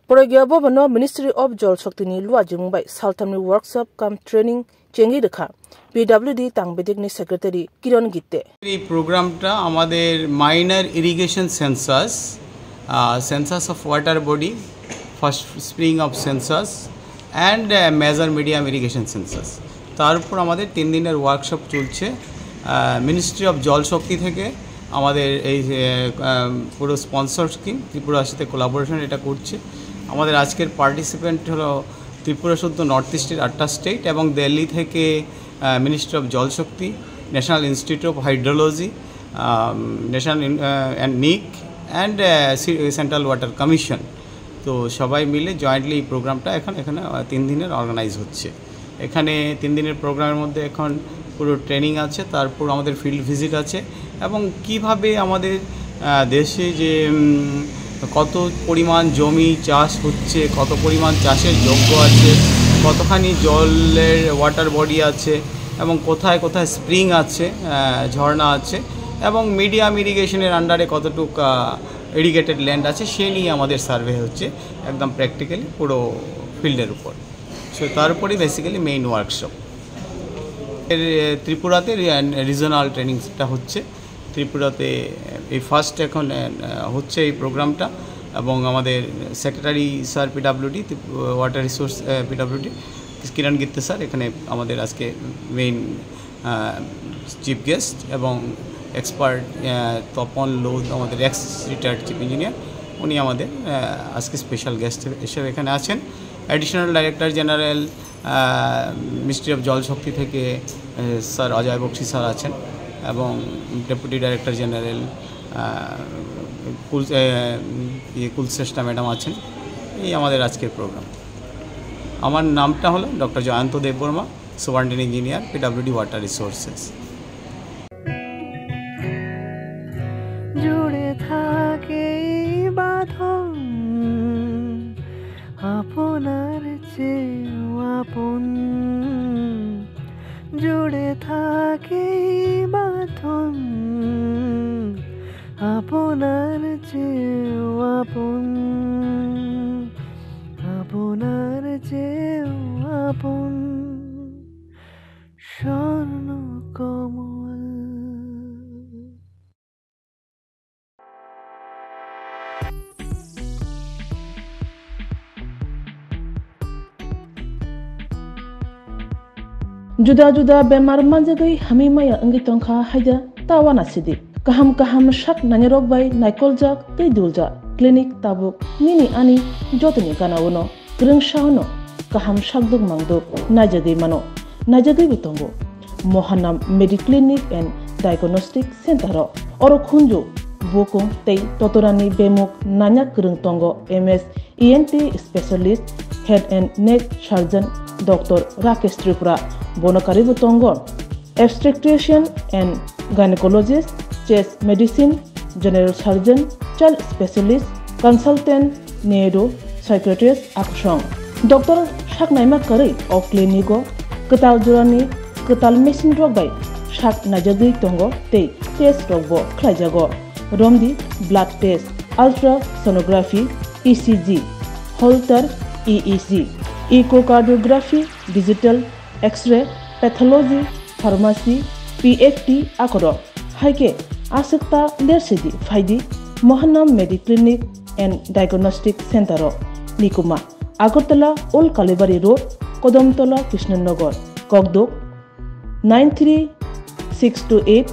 Porogya Bobano Ministry of Jal Shakti ni Lua Jungbai Saltamni workshop come training chengi rekha PWD Tangbedik Secretary Kiran Gitte. এই প্রোগ্রামটা আমাদের minor irrigation census census of water body first spring of census and major medium irrigation census তার উপর আমাদের 3 দিনের workshop চলছে ministry of Jal শক্তি থেকে আমাদের এই পুরো স্পন্সর স্কিম ত্রিপুরার সাথে কোলাবোরেশন এটা করছে আমাদের আজকের পার্টিসিপেন্ট হলো ত্রিপুরা শুদ্ধ নর্থ ইস্টের 8টা স্টেট এবং দিল্লি থেকে ministry of Jal Shakti national institute of hydrology national and নিক অ্যান্ড সেন্ট্রাল ওয়াটার কমিশন তো সবাই মিলে জয়েন্টলি এই প্রোগ্রামটা এখানে 3 দিনের অর্গানাইজ হচ্ছে এখানে 3 দিনের প্রোগ্রামের মধ্যে এখন পুরো ট্রেনিং আছে তারপর আমাদের ফিল্ড ভিজিট আছে এবং কিভাবে আমাদের দেশে যে কত পরিমাণ জমি চাষ হচ্ছে কত পরিমাণ চাষের যোগ্য আছে কতখানি জলের ওয়াটার বডি আছে এবং কোথায় কোথায় স্প্রিং আছে ঝর্ণা আছে এবং মিডিয়াম ইরিগেশনের আন্ডারে কতটুকু ইরিগেটেড ল্যান্ড আছে সে নিয়ে আমাদের সার্ভে হচ্ছে একদম প্র্যাকটিক্যালি পুরো ফিল্ডের উপর সো তারপরে বেসিক্যালি মেইন ওয়ার্কশপ ত্রিপুরাতে রিজনাল ট্রেনিংটা হচ্ছে ত্রিপুরাতে এই ফার্স্ট এখন হচ্ছে এই প্রোগ্রামটা এবং আমাদের secretary sir PWD water resource PWD Kiran Gitte sir এখানে আমাদের আজকে মেইন চিফ গেস্ট এবং এক্সপার্ট তপন লোধ আমাদের এক্স রিটায়ার্ড চিফ ইঞ্জিনিয়ার উনি আমাদের আজকে স্পেশাল গেস্ট হিসেবে এখানে আছেন additional director general ministry of Jal শক্তি থেকে স্যার অজয় বক্সি স্যার আছেন এবং ডেপুটি ডাইরেক্টর জেনারেল কুলশ্রেষ্ঠা ম্যাডাম আছেন এই আমাদের আজকের প্রোগ্রাম আমার নামটা হলো doctor Jayanta Debbarma superintendent engineer PWD water resources জুড়ে থাকে বাঁধন আপনার চেয়েও আপন জুড়ে থাকে বাঁধন আপনার চেয়েও আপন আপনার চেয়েও আপন স্বর্ণ কমল Juda bemar manjagai hami maya angi tongkha haida tawana sidi kaham shak nanyarok bai naikolja tei dulja clinic tabuk nini ani jotoni kanawono greng shauno kaham shakduk mangduk najagai mano najagai bitongo mohanam mediclinic and diagnostic center oro khunju bokong tei totorani bemuk nanya greng tongo ms ENT specialist head and neck surgeon Dr. Rakesh Tripura Bonakari Butongo, obstetrician and gynecologist, chest medicine, general surgeon, child specialist, consultant, neuro, psychiatrist, Akshong. Dr. Shaknaima Kari of Clinico, Katal Jurani, Katal Machine Drogbai, Shak Najagi Tongo, Te, Test Rogbo, Klajago, Romdi, blood test, ultrasonography, ECG, Holter, EEG. Echocardiography, digital, X-ray, pathology, pharmacy, PFT, Akoro. Haike, Asakta Lersidi, Faidi, Mohanam Mediclinic and Diagnostic Center, Nikuma, Agartala, Old Kalibari Road, Kodomtola, Krishnanagar, Kogdok, 93628